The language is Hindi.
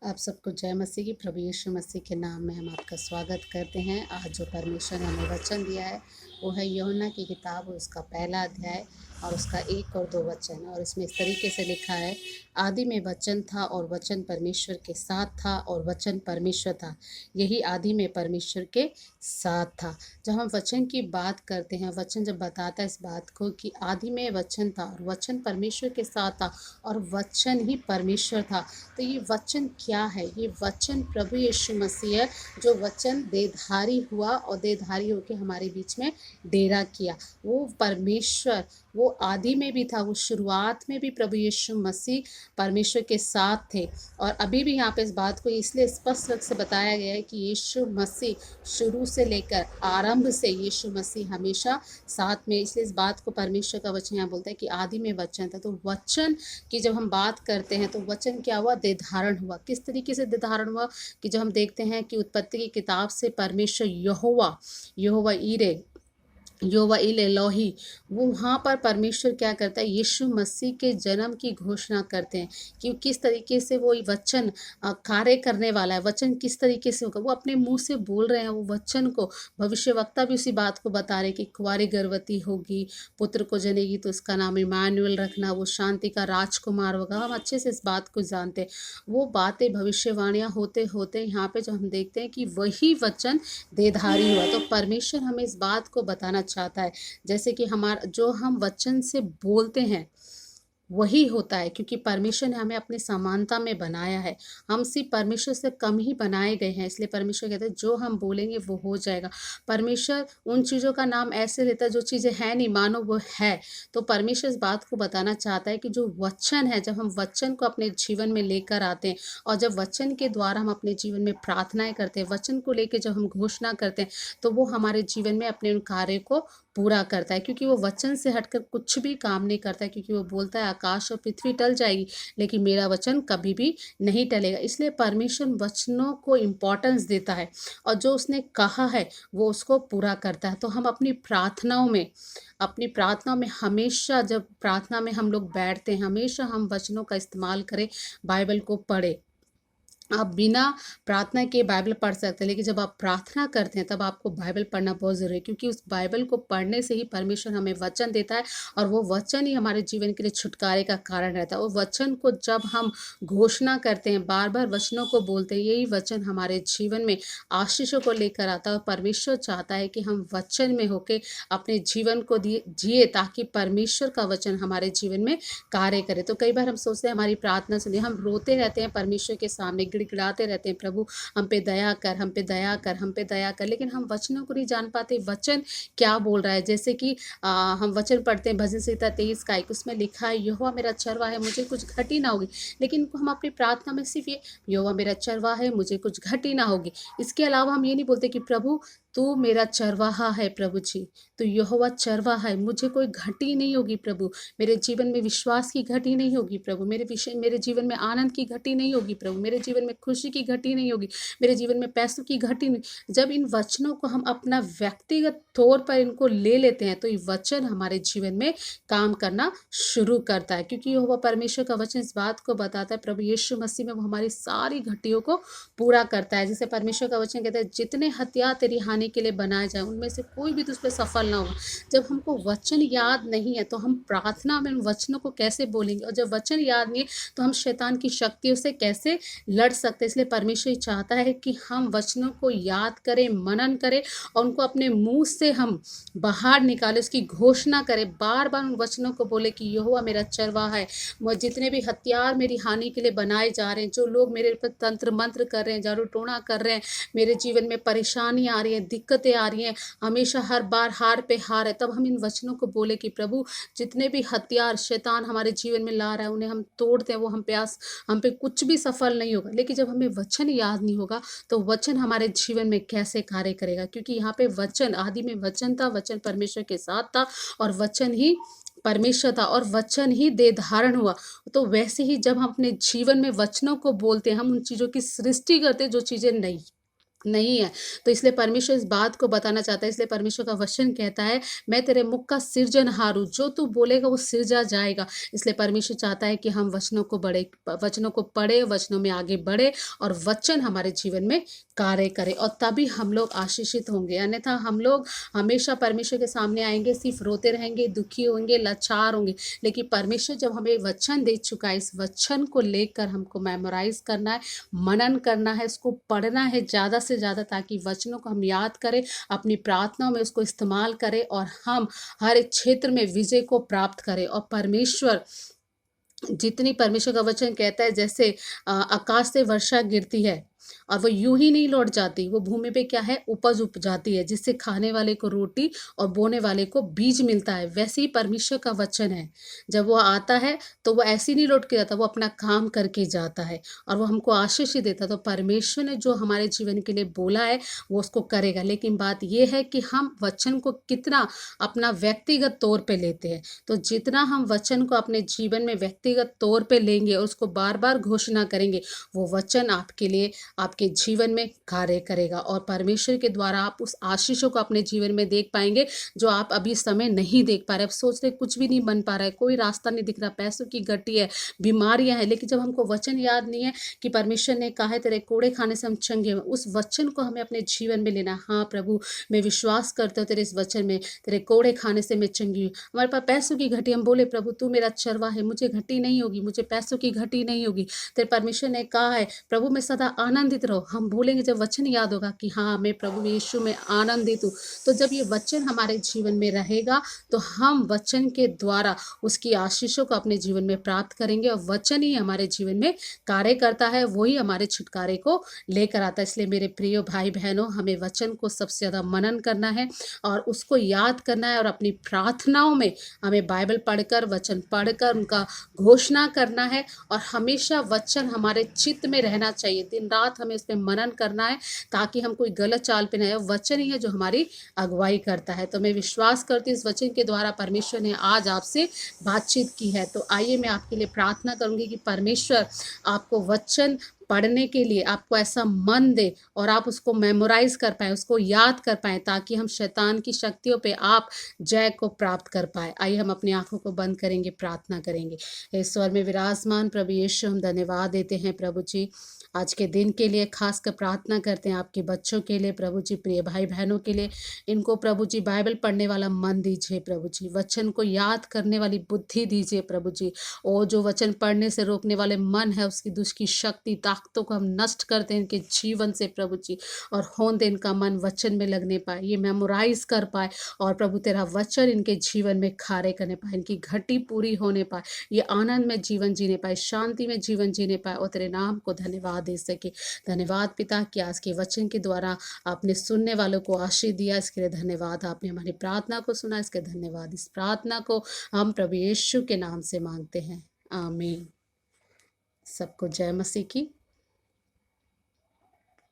आप सबको जय मसीह की। प्रभु यीशु मसीह के नाम में हम आपका स्वागत करते हैं। आज जो परमेश्वर ने हमें वचन दिया है वो है यूहन्ना की किताब, उसका पहला अध्याय और उसका 1 और 2 वचन। और इसमें इस तरीके से लिखा है, आदि में वचन था और वचन परमेश्वर के साथ था और वचन परमेश्वर था। यही आदि में परमेश्वर के साथ था। जब हम वचन की बात करते हैं, वचन जब बताता है इस बात को कि आदि में वचन था और वचन परमेश्वर के साथ था और वचन ही परमेश्वर था, तो ये वचन क्या है? ये वचन प्रभु यीशु मसीह है, जो वचन देहधारी हुआ और देहधारी होकर हमारे बीच में डेरा किया। वो परमेश्वर, वो आदि में भी था, वो शुरुआत में भी प्रभु यीशु मसीह परमेश्वर के साथ थे। और अभी भी यहाँ पे इस बात को इसलिए स्पष्ट रूप से बताया गया है कि यीशु मसीह शुरू से लेकर आरंभ से यीशु मसीह हमेशा साथ में, इसलिए इस बात को परमेश्वर का वचन यहाँ बोलता है कि आदि में वचन था। तो वचन की जब हम बात करते हैं तो वचन क्या हुआ? देहधारण हुआ। किस तरीके से देहधारण हुआ? कि जब हम देखते हैं कि उत्पत्ति की किताब से परमेश्वर यहोवा, यहोवा ईरे, योवा इल एलोही, वो वहाँ पर परमेश्वर क्या करता है? यीशु मसीह के जन्म की घोषणा करते हैं कि किस तरीके से वो वचन कार्य करने वाला है। वचन किस तरीके से होगा? वो अपने मुंह से बोल रहे हैं वो वचन को। भविष्यवक्ता भी उसी बात को बता रहे कि कुंवारी गर्भवती होगी, पुत्र को जनेगी तो उसका नाम इमानुएल रखना, वो शांति का राजकुमार होगा। हम अच्छे से इस बात को जानते हैं। वो बातें भविष्यवाणियाँ होते होते यहाँ पे जो हम देखते हैं कि वही वचन देहधारी हुआ। तो परमेश्वर हमें इस बात को बताना चाहता है, जैसे कि हमारा जो हम वचन से बोलते हैं वही होता है, क्योंकि परमेश्वर ने हमें अपनी समानता में बनाया है। हम सिर्फ परमेश्वर से कम ही बनाए गए हैं, इसलिए परमेश्वर कहते हैं जो हम बोलेंगे वो हो जाएगा। परमेश्वर उन चीज़ों का नाम ऐसे लेता है जो चीज़ें हैं नहीं, मानो वो है। तो परमेश्वर इस बात को बताना चाहता है कि जो वचन है, जब हम वचन को अपने जीवन में लेकर आते हैं और जब वचन के द्वारा हम अपने जीवन में प्रार्थनाएं करते हैं, वचन को लेकर जब हम घोषणा करते हैं, तो वो हमारे जीवन में अपने उन कार्य को पूरा करता है। क्योंकि वो वचन से हटकर कुछ भी काम नहीं करता है, क्योंकि वो बोलता है आकाश और पृथ्वी टल जाएगी लेकिन मेरा वचन कभी भी नहीं टलेगा। इसलिए परमेश्वर वचनों को इम्पोर्टेंस देता है और जो उसने कहा है वो उसको पूरा करता है। तो हम अपनी प्रार्थनाओं में हमेशा, जब प्रार्थना में हम लोग बैठते हैं, हमेशा हम वचनों का इस्तेमाल करें, बाइबल को पढ़ें। आप बिना प्रार्थना के बाइबल पढ़ सकते हैं, लेकिन जब आप प्रार्थना करते हैं तब आपको बाइबल पढ़ना बहुत ज़रूरी है, क्योंकि उस बाइबल को पढ़ने से ही परमेश्वर हमें वचन देता है और वो वचन ही हमारे जीवन के लिए छुटकारे का कारण रहता है। और वचन को जब हम घोषणा करते हैं, बार बार वचनों को बोलते हैं, यही वचन हमारे जीवन में आशीषों को लेकर आता है। और परमेश्वर चाहता है कि हम वचन में होकर अपने जीवन को जिए, ताकि परमेश्वर का वचन हमारे जीवन में कार्य करे। तो कई बार हम सोचते हैं हमारी प्रार्थना सुनिए, हम रोते रहते हैं परमेश्वर के सामने, गिड़गिड़ाते रहते हैं, प्रभु हम पे दया कर, हम पे दया कर, हम पे दया कर, लेकिन हम वचनों को नहीं जान पाते वचन क्या बोल रहा है। जैसे कि हम वचन पढ़ते हैं, भजन संहिता 23 का 1, उसमें लिखा है यहोवा मेरा चरवा है, मुझे कुछ घटी ना होगी। लेकिन हम अपनी प्रार्थना में सिर्फ ये यहोवा मेरा चरवा है, मुझे कुछ घटी ना होगी, इसके अलावा हम ये नहीं बोलते कि प्रभु तू मेरा चरवाहा है, प्रभु जी तो यहोवा चरवाहा है, मुझे कोई घटी नहीं होगी प्रभु, मेरे जीवन में विश्वास की घटी नहीं होगी प्रभु, मेरे जीवन में आनंद की घटी नहीं होगी प्रभु, मेरे जीवन में खुशी की घटी नहीं होगी, मेरे जीवन में पैसों की घटी नहीं। जब इन वचनों को हम अपना व्यक्तिगत तौर पर इनको ले लेते हैं तो ये वचन हमारे जीवन में काम करना शुरू करता है, क्योंकि यहोवा परमेश्वर का वचन इस बात को बताता है, प्रभु यीशु मसीह में वो हमारी सारी घटियों को पूरा करता है। जैसे परमेश्वर का वचन कहता है जितने हथियार तेरी हानि के लिए बनाए जाए उनमें से कोई भी तुझ पर सफल ना होगा। जब हमको वचन याद नहीं है तो हम प्रार्थना में उन वचनों को कैसे बोलेंगे, और जब वचन याद नहीं है तो हम शैतान की शक्तियों से कैसे लड़ सकते हैं। इसलिए परमेश्वर चाहता है कि हम वचनों को याद करें, मनन करें और उनको अपने मुंह से हम बाहर निकालें, उसकी घोषणा करें, बार बार उन वचनों को बोले कि यहोवा मेरा चरवाहा है। जितने भी हथियार मेरी हानि के लिए बनाए जा रहे हैं, जो लोग मेरे पर तंत्र मंत्र कर रहे हैं, जादू टोना कर रहे हैं, मेरे जीवन में परेशानी आ रही है, दिक्कतें आ रही हैं, हमेशा हर बार हार पे हार है, तब हम इन वचनों को बोले कि प्रभु जितने भी हथियार शैतान हमारे जीवन में ला रहा है उन्हें हम तोड़ते हैं, वो हम पे कुछ भी सफल नहीं होगा। लेकिन जब हमें वचन याद नहीं होगा तो वचन हमारे जीवन में कैसे कार्य करेगा, क्योंकि यहाँ पे वचन, आदि में वचन था, वचन परमेश्वर के साथ था और वचन ही परमेश्वर था और वचन ही देह धारण हुआ। तो वैसे ही जब हम अपने जीवन में वचनों को बोलते हैं, हम उन चीज़ों की सृष्टि करते हैं जो चीज़ें नहीं, नहीं है। तो इसलिए परमेश्वर इस बात को बताना चाहता है, इसलिए परमेश्वर का वचन कहता है, मैं तेरे मुख का सृजनहार हूँ, जो तू बोलेगा वो सृजा जाएगा। इसलिए परमेश्वर चाहता है कि हम वचनों को पढ़े, वचनों में आगे बढ़े और वचन हमारे जीवन में कार्य करे, और तभी हम लोग आशीषित होंगे। अन्यथा हम लोग हमेशा परमेश्वर के सामने आएंगे, सिर्फ रोते रहेंगे, दुखी होंगे, लाचार होंगे। लेकिन परमेश्वर जब हमें वचन दे चुका है, इस वचन को लेकर हमको मेमोराइज करना है, मनन करना है, इसको पढ़ना है ज़्यादा से ज़्यादा, ताकि वचनों को हम याद करें, अपनी प्रार्थनाओं में उसको इस्तेमाल करें और हम हर एक क्षेत्र में विजय को प्राप्त करें। और परमेश्वर जितनी परमेश्वर का वचन कहता है, जैसे आकाश से वर्षा गिरती है और वो यूं ही नहीं लौट जाती, वो भूमि पे क्या है, उपज उपजाती है, जिससे खाने वाले को रोटी और बोने वाले को बीज मिलता है। वैसे ही परमेश्वर का वचन है, जब वो आता है तो वो ऐसे ही नहीं लौट के जाता, वो अपना काम करके जाता है और वो हमको आशीष ही देता। तो परमेश्वर ने जो हमारे जीवन के लिए बोला है वो उसको करेगा। लेकिन बात यह है कि हम वचन को कितना अपना व्यक्तिगत तौर पे लेते हैं। तो जितना हम वचन को अपने जीवन में व्यक्तिगत तौर पे लेंगे और उसको बार बार घोषणा करेंगे, वो वचन आपके लिए, आपके जीवन में कार्य करेगा और परमेश्वर के द्वारा आप उस आशीषों को अपने जीवन में देख पाएंगे जो आप अभी समय नहीं देख पा रहे। अब सोच रहे कुछ भी नहीं बन पा रहा है, कोई रास्ता नहीं दिख रहा, पैसों की घटी है, बीमारियां हैं, लेकिन जब हमको वचन याद नहीं है कि परमेश्वर ने कहा है तेरे कोड़े खाने से हम चंगे हुए, उस वचन को हमें अपने जीवन में लेना। हाँ प्रभु, मैं विश्वास करता हूँ तेरे इस वचन में, तेरे कोड़े खाने से मैं चंगी हुई। हमारे पास पैसों की घटी, हम बोले प्रभु तू मेरा चरवा है, मुझे घटी नहीं होगी, मुझे पैसों की घटी नहीं होगी। तेरे परमेश्वर ने कहा है प्रभु मैं सदा आनंदित रहो। हम बोलेंगे जब वचन याद होगा कि हाँ मैं प्रभु यीशु में आनंदित हूँ, तो जब ये वचन हमारे जीवन में रहेगा तो हम वचन के द्वारा उसकी आशीषों को अपने जीवन में प्राप्त करेंगे और वचन ही हमारे जीवन में कार्य करता है, वही हमारे छुटकारे को लेकर आता है। इसलिए मेरे प्रिय भाई बहनों, हमें वचन को सबसे ज़्यादा मनन करना है और उसको याद करना है और अपनी प्रार्थनाओं में हमें बाइबल पढ़कर, वचन पढ़कर उनका घोषणा करना है और हमेशा वचन हमारे चित्त में रहना चाहिए। दिन रात हमें उस पर मनन करना है ताकि हम कोई गलत चाल पे न आए। वचन ही है जो हमारी अगुवाई करता है। तो मैं विश्वास करती हूँ इस वचन के द्वारा परमेश्वर ने आज आपसे बातचीत की है। तो आइए मैं आपके लिए प्रार्थना करूंगी कि परमेश्वर आपको वचन पढ़ने के लिए आपको ऐसा मन दे और आप उसको मेमोराइज कर पाए, उसको याद कर पाए, ताकि हम शैतान की शक्तियों पे आप जय को प्राप्त कर पाए। आइए हम अपनी आंखों को बंद करेंगे, प्रार्थना करेंगे। ईश्वर में विराजमान प्रभु यीशु, हम धन्यवाद देते हैं प्रभु जी आज के दिन के लिए, खासकर प्रार्थना करते हैं आपके बच्चों के लिए प्रभु जी, प्रिय भाई बहनों के लिए। इनको प्रभु जी बाइबल पढ़ने वाला मन दीजिए प्रभु जी, वचन को याद करने वाली बुद्धि दीजिए प्रभु जी। और जो वचन पढ़ने से रोकने वाले मन है उसकी दुष्ट की शक्ति ताकतों को हम नष्ट करते हैं इनके जीवन से प्रभु जी, और होंदे इनका मन वचन में लगने पाए, ये मेमोराइज कर पाए और प्रभु तेरा वचन इनके जीवन में कार्य करने पाए, इनकी घटी पूरी होने पाए, ये आनंद में जीवन जीने पाए, शांति में जीवन जीने पाए और तेरे नाम को धन्यवाद दे सके। धन्यवाद पिता कि आज के वचन के द्वारा आपने सुनने वालों को आशीष दिया, इसके लिए धन्यवाद। आपने हमारी प्रार्थना को सुना, इसके धन्यवाद। इस प्रार्थना को हम प्रभु यीशु के नाम से मांगते हैं, आमीन। सबको जय मसीह की।